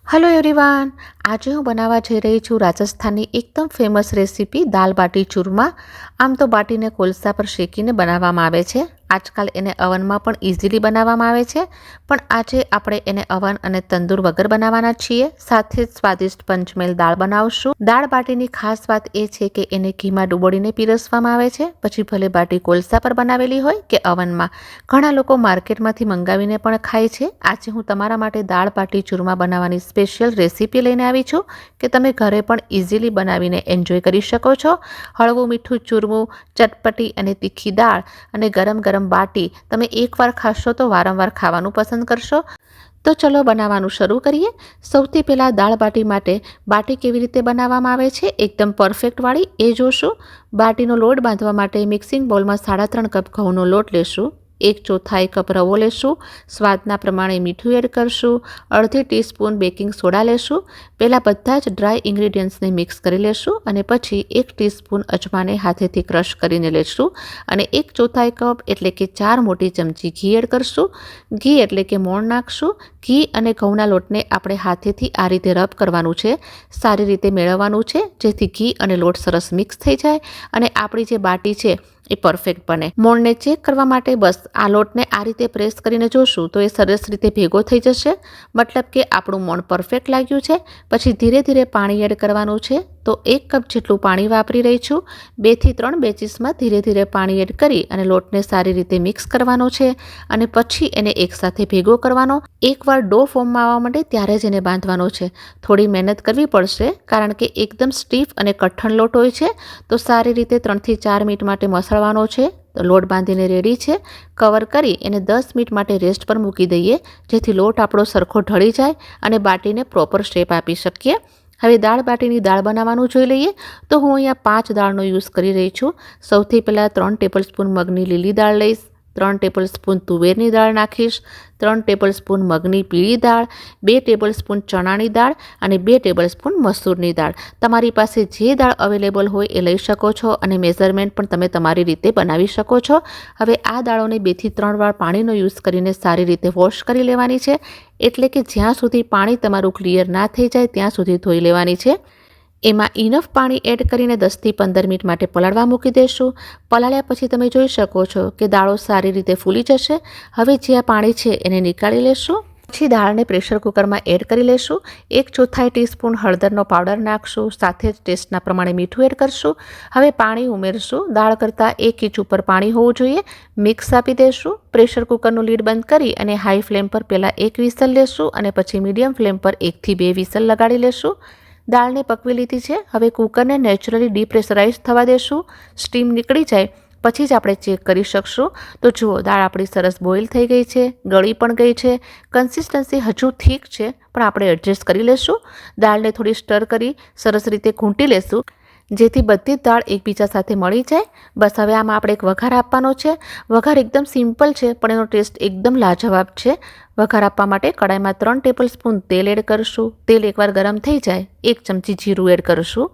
Hello everyone, આજે હું બનાવવા જઈ રહી છું રાજસ્થાનની એકદમ ફેમસ રેસીપી દાલ બાટી ચૂરમા. આમ તો બાટીને કોલસા પર શેકીને બનાવવામાં આવે છે. આજકાલ એને અવનમાં પણ ઇઝીલી બનાવવામાં આવે છે, પણ આજે આપણે એને અવન અને તંદૂર વગર બનાવવાના છીએ. સાથે જ સ્વાદિષ્ટ પંચમેલ દાળ બનાવશું. દાળ બાટીની ખાસ વાત એ છે કે એને ઘીમાં ડુબોળીને પીરસવામાં આવે છે, પછી ભલે બાટી કોલસા પર બનાવેલી હોય કે અવનમાં. ઘણા લોકો માર્કેટમાંથી મંગાવીને પણ ખાય છે. આજે હું તમારા માટે દાળ બાટી ચૂરમા બનાવવાની સ્પેશિયલ રેસીપી લઈને આવી છું કે તમે ઘરે પણ ઇઝીલી બનાવીને એન્જોય કરી શકો છો. હળવું મીઠું ચૂરમું, ચટપટી અને તીખી દાળ અને ગરમ ગરમ બાટી તમે એકવાર ખાશો તો વારંવાર ખાવાનું પસંદ કરશો. તો ચલો બનાવવાનું શરૂ કરીએ. સૌથી પહેલાં દાળ બાટી માટે બાટી કેવી રીતે બનાવવામાં આવે છે એકદમ પરફેક્ટ વાળી એ જોશું. બાટીનો લોટ બાંધવા માટે મિક્સિંગ બોલમાં 3.5 કપ ઘઉંનો લોટ લેશું. 1/4 કપ રવો લેશું. સ્વાદના પ્રમાણે મીઠું એડ કરશું. અડધી ટીસ્પૂન બેકિંગ સોડા લેશું. પહેલાં બધા જ ડ્રાય ઇન્ગ્રીડિયન્ટ્સને મિક્સ કરી લેશું અને પછી 1 ટીસ્પૂન અજમાને હાથેથી ક્રશ કરીને લેશું અને 1/4 કપ એટલે કે 4 મોટી ચમચી ઘી એડ કરશું. ઘી એટલે કે મોણ નાખશું. ઘી અને ઘઉંના લોટને આપણે હાથેથી આ રીતે રબ કરવાનું છે, સારી રીતે મેળવવાનું છે, જેથી ઘી અને લોટ સરસ મિક્સ થઈ જાય અને આપણી જે બાટી છે એ પરફેક્ટ બને. મોણને ચેક કરવા માટે બસ આ લોટને આ રીતે પ્રેસ કરીને જોશું તો એ સરસ રીતે ભેગો થઈ જશે, મતલબ કે આપણું મોણ પરફેક્ટ લાગ્યું છે. પછી ધીરે ધીરે પાણી એડ કરવાનું છે. તો 1 કપ જેટલું પાણી વાપરી રહી છું. 2 થી 3 બેચીસમાં ધીરે ધીરે પાણી એડ કરી અને લોટને સારી રીતે મિક્સ કરવાનો છે અને પછી એને એકસાથે ભેગો કરવાનો. એકવાર ડો ફોર્મમાં આવવા માંડે ત્યારે જ એને બાંધવાનો છે. થોડી મહેનત કરવી પડશે કારણ કે એકદમ સ્ટીફ અને કઠણ લોટ હોય છે. તો સારી રીતે 3 થી 4 મિનિટ માટે મસળવાનો છે. તો લોટ બાંધીને રેડી છે. કવર કરી એને 10 મિનિટ માટે રેસ્ટ પર મૂકી દઈએ, જેથી લોટ આપણો સરખો ઢળી જાય અને બાટીને પ્રોપર શેપ આપી શકીએ. હવે દાળ બાટીની દાળ બનાવવાનું જોઈ લઈએ. તો હું અહીંયા 5 દાળનો યુઝ કરી રહી છું. સૌથી પહેલાં 3 ટેબલસ્પૂન મગની લીલી દાળ લઈશ. 3 ટેબલસ્પૂન તુવેરની દાળ નાખીશ. 3 ટેબલસ્પૂન મગની પીળી દાળ, 2 ટેબલસ્પૂન ચણાની દાળ અને 2 ટેબલસ્પૂન મસૂરની દાળ. તમારી પાસે જે દાળ અવેલેબલ હોય એ લઈ શકો છો અને મેઝરમેન્ટ પણ તમે તમારી રીતે બનાવી શકો છો. હવે આ દાળોને 2 થી 3 વાર પાણીનો યુઝ કરીને સારી રીતે વોશ કરી લેવાની છે, એટલે કે જ્યાં સુધી પાણી તમારું ક્લિયર ના થઈ જાય ત્યાં સુધી ધોઈ લેવાની છે. એમાં ઇનફ પાણી એડ કરીને 10 થી 15 મિનિટ માટે પલાળવા મૂકી દેશું. પલાળ્યા પછી તમે જોઈ શકો છો કે દાળો સારી રીતે ફૂલી જશે. હવે જે આ પાણી છે એને નીકાળી લેશું. પછી દાળને પ્રેશર કુકરમાં એડ કરી લેશું. 1/4 ટીસ્પૂન હળદરનો પાવડર નાખશું. સાથે જ ટેસ્ટના પ્રમાણે મીઠું એડ કરશું. હવે પાણી ઉમેરશું. દાળ કરતાં 1 ઇંચ ઉપર પાણી હોવું જોઈએ. મિક્સ આપી દેશું. પ્રેશર કુકરનું લીડ બંધ કરી અને હાઈ ફ્લેમ પર પહેલાં 1 વિસલ લેશું અને પછી મીડિયમ ફ્લેમ પર 1 થી 2 વિસલ લગાડી લેશું. દાળને પકવી લીધી છે. હવે કુકરને નેચરલી ડીપ્રેશરાઇઝ થવા દેશું. સ્ટીમ નીકળી જાય પછી જ આપણે ચેક કરી શકશું. તો જુઓ, દાળ આપણી સરસ બોઇલ થઈ ગઈ છે, ગળી પણ ગઈ છે. કન્સિસ્ટન્સી હજુ ઠીક છે, પણ આપણે એડજસ્ટ કરી લેશું. દાળને થોડી સ્ટર કરી સરસ રીતે ઘૂંટી લેશું, જેથી બધી જ દાળ એકબીજા સાથે મળી જાય. બસ હવે આમાં આપણે એક વઘાર આપવાનો છે. વઘાર એકદમ સિમ્પલ છે, પણ એનો ટેસ્ટ એકદમ લાજવાબ છે. વઘાર આપવા માટે કડાઈમાં 3 ટેબલસ્પૂન તેલ એડ કરશું. તેલ એકવાર ગરમ થઈ જાય 1 ચમચી જીરું એડ કરશું.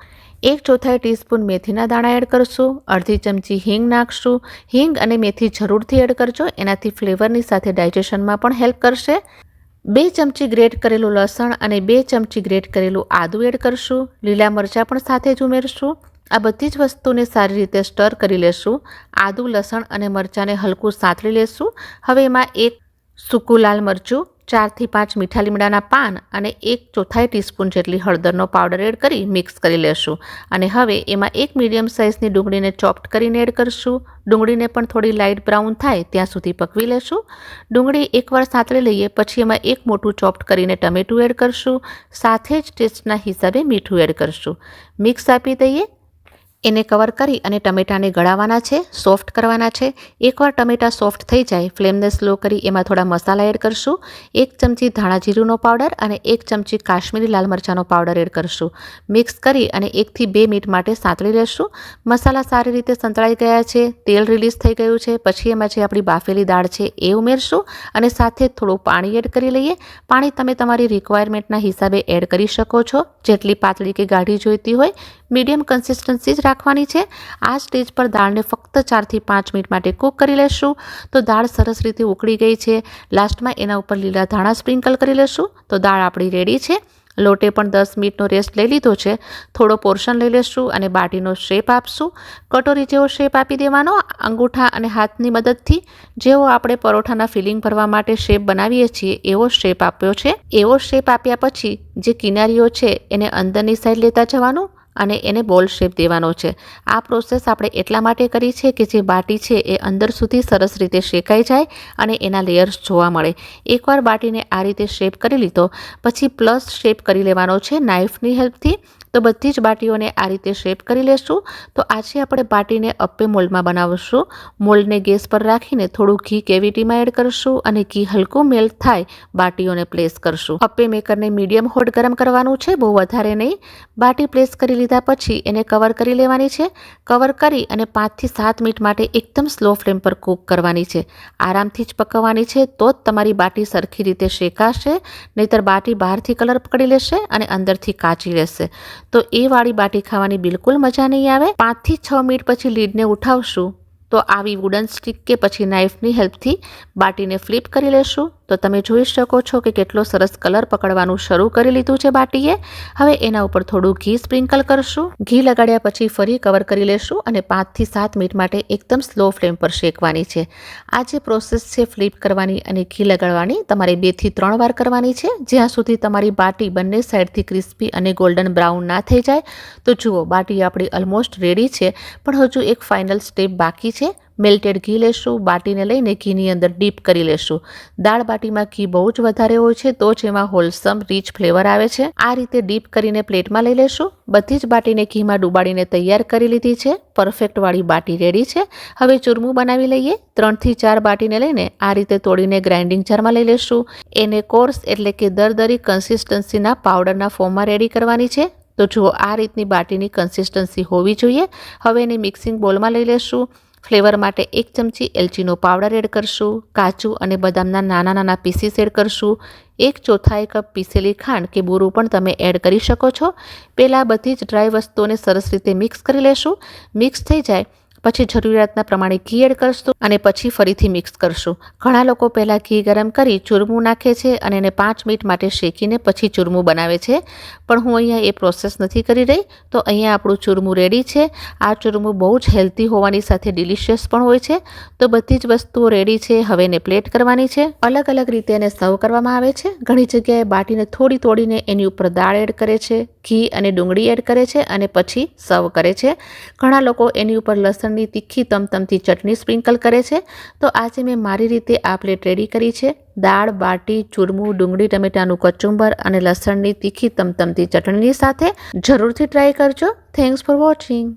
1/4 ટીસ્પૂન મેથીના દાણા એડ કરશું. અડધી ચમચી હિંગ નાખશું. હિંગ અને મેથી જરૂરથી એડ કરજો, એનાથી ફ્લેવરની સાથે ડાયજેશનમાં પણ હેલ્પ કરશે. 2 ચમચી ગ્રેટ કરેલું લસણ અને 2 ચમચી ગ્રેટ કરેલું આદું એડ કરશું. લીલા મરચાં પણ સાથે જ ઉમેરશું. આ બધી જ વસ્તુને સારી રીતે સ્ટર કરી લેશું. આદું, લસણ અને મરચાંને હલકું સાંતળી લેશું. હવે એમાં 1 સૂકું લાલ મરચું, 4 થી 5 મીઠા લીમડાના પાન અને 1/4 ટીસ્પૂન જેટલી હળદરનો પાવડર એડ કરી મિક્સ કરી લેશું. અને હવે એમાં 1 મીડિયમ સાઇઝની ડુંગળીને ચોપ્ડ કરીને એડ કરશું. ડુંગળીને પણ થોડી લાઇટ બ્રાઉન થાય ત્યાં સુધી પકવી લેશું. ડુંગળી એકવાર સાંતળી લઈએ પછી એમાં 1 મોટું ચોપ્ડ કરીને ટમેટું એડ કરશું. સાથે જ ટેસ્ટના હિસાબે મીઠું એડ કરશું. મિક્સ આપી દઈએ. એને કવર કરી અને ટમેટાને ગળાવવાના છે, સોફ્ટ કરવાના છે. એકવાર ટમેટા સોફ્ટ થઈ જાય ફ્લેમને સ્લો કરી એમાં થોડા મસાલા એડ કરશું. 1 ચમચી ધાણા જીરુંનો પાવડર અને 1 ચમચી કાશ્મીરી લાલ મરચાંનો પાવડર એડ કરશું. મિક્સ કરી અને 1 થી 2 મિનિટ માટે સાંતળી લેશું. મસાલા સારી રીતે સંતળાઈ ગયા છે, તેલ રિલીઝ થઈ ગયું છે. પછી એમાં જે આપણી બાફેલી દાળ છે એ ઉમેરશું અને સાથે થોડું પાણી એડ કરી લઈએ. પાણી તમે તમારી રિક્વાયરમેન્ટના હિસાબે એડ કરી શકો છો, જેટલી પાતળી કે ગાઢી જોઈતી હોય. મીડિયમ કન્સિસ્ટન્સી જ રાખવાની છે. આ સ્ટેજ પર દાળને ફક્ત 4 થી 5 મિનિટ માટે કૂક કરી લેશું. તો દાળ સરસ રીતે ઉકળી ગઈ છે. લાસ્ટમાં એના ઉપર લીલા ધાણા સ્પ્રિંકલ કરી લેશું. તો દાળ આપણી રેડી છે. લોટે પણ 10 મિનિટનો રેસ્ટ લઈ લીધો છે. થોડો પોર્શન લઈ લેશું અને બાટીનો શેપ આપશું. કટોરી જેવો શેપ આપી દેવાનો અંગૂઠા અને હાથની મદદથી. જેવો આપણે પરોઠાના ફિલિંગ ભરવા માટે શેપ બનાવીએ છીએ એવો શેપ આપ્યો છે. એવો શેપ આપ્યા પછી જે કિનારીઓ છે એને અંદરની સાઈડ લેતા જવાનું અને એને બોલ શેપ દેવાનો છે. આ પ્રોસેસ આપણે એટલા માટે કરી છે કે જે બાટી છે એ અંદર સુધી સરસ રીતે શેકાઈ જાય અને એના લેયર્સ જોવા મળે. એકવાર બાટીને આ રીતે શેપ કરી લીધો પછી પ્લસ શેપ કરી લેવાનો છે નાઇફની હેલ્પથી. તો બધી જ બાટીઓને આ રીતે શેપ કરી લેશું. તો આજે આપણે બાટીને અપ્પે મોલ્ડમાં બનાવશું. મોલ્ડને ગેસ પર રાખીને થોડું ઘી કેવિટીમાં એડ કરશું અને ઘી હલકું મેલ્ટ થાય બાટીઓને પ્લેસ કરશું. અપ્પે મેકરને મીડિયમ હોટ ગરમ કરવાનું છે, બહુ વધારે નહીં. બાટી પ્લેસ કરી લીધા પછી એને કવર કરી લેવાની છે. કવર કરી અને 5 થી 7 મિનિટ માટે એકદમ સ્લો ફ્લેમ પર કૂક કરવાની છે. આરામથી જ પકવવાની છે તો જ તમારી બાટી સરખી રીતે શેકાશે, નહીંતર બાટી બહારથી કલર પકડી લેશે અને અંદરથી કાચી રહેશે. તો એ વાળી બાટી ખાવાની બિલકુલ મજા નહીં આવે. 5 થી 6 મિનિટ પછી લીડને ઉઠાવશું તો આવી વુડન સ્ટિક કે પછી નાઇફની હેલ્પથી બાટીને ફ્લિપ કરી લેશું. તો તમે જોઈ શકો છો કે કેટલો સરસ કલર પકડવાનું શરૂ કરી લીધું છે બાટીએ. હવે એના ઉપર થોડું ઘી સ્પ્રિંકલ કરશું. ઘી લગાડ્યા પછી ફરી કવર કરી લેશું અને 5 થી 7 મિનિટ માટે એકદમ સ્લો ફ્લેમ પર શેકવાની છે. આ જે પ્રોસેસ છે ફ્લિપ કરવાની અને ઘી લગાડવાની તમારે 2 થી 3 વાર કરવાની છે, જ્યાં સુધી તમારી બાટી બંને સાઈડથી ક્રિસ્પી અને ગોલ્ડન બ્રાઉન ના થઈ જાય. તો જુઓ બાટી આપણી ઓલમોસ્ટ રેડી છે, પણ હજુ એક ફાઇનલ સ્ટેપ બાકી છે. મેલ્ટેડ ઘી લેશું, બાટીને લઈને ઘીની અંદર ડીપ કરી લેશું. દાળ બાટીમાં ઘી બહુ જ વધારે હોય છે તો જ એમાં હોલસમ રીચ ફ્લેવર આવે છે. આ રીતે ડીપ કરીને પ્લેટમાં લઈ લેશું. બધી જ બાટીને ઘીમાં ડૂબાડીને તૈયાર કરી લીધી છે. પરફેક્ટ વાળી બાટી રેડી છે. હવે ચૂરમું બનાવી લઈએ. 3 થી 4 બાટીને લઈને આ રીતે તોડીને ગ્રાઇન્ડિંગ જારમાં લઈ લેશું. એને કોર્સ એટલે કે દરદરી કન્સિસ્ટન્સીના પાવડરના ફોર્મમાં રેડી કરવાની છે. તો જુઓ આ રીતની બાટીની કન્સિસ્ટન્સી હોવી જોઈએ. હવે એને મિક્સિંગ બોલમાં લઈ લેશું. ફ્લેવર માટે 1 ચમચી એલચીનો પાવડર એડ કરશું. કાજુ અને બદામના નાના નાના પીસીસ એડ કરશું. 1/4 કપ પીસેલી ખાંડ કે બુરું પણ તમે એડ કરી શકો છો. પહેલાં બધી જ ડ્રાય વસ્તુઓને સરસ રીતે મિક્સ કરી લેશું. મિક્સ થઈ જાય પછી જરૂરિયાતના પ્રમાણે ઘી એડ કરશું અને પછી ફરીથી મિક્સ કરશું. ઘણા લોકો પહેલાં ઘી ગરમ કરી ચૂરમું નાખે છે અને એને 5 મિનિટ માટે શેકીને પછી ચૂરમું બનાવે છે, પણ હું અહીંયા એ પ્રોસેસ નથી કરી રહી. તો અહીંયા આપણું ચૂરમું રેડી છે. આ ચૂરમું બહુ જ હેલ્ધી હોવાની સાથે ડિલિશિયસ પણ હોય છે. તો બધી જ વસ્તુઓ રેડી છે. હવે એને પ્લેટ કરવાની છે. અલગ અલગ રીતે એને સર્વ કરવામાં આવે છે. ઘણી જગ્યાએ બાટીને થોડી તોડીને એની ઉપર દાળ એડ કરે છે, ઘી અને ડુંગળી એડ કરે છે અને પછી સર્વ કરે છે. ઘણા લોકો એની ઉપર લસણની તીખી તમતમતી ચટણી સ્પ્રિંકલ કરે છે. તો આજે મેં મારી રીતે આ પ્લેટ રેડી કરી છે. દાળ, બાટી, ચૂરમું, ડુંગળી ટમેટાનું કચુંબર અને લસણની તીખી તમતમતી ચટણીની સાથે. જરૂરથી ટ્રાય કરજો. Thanks for watching.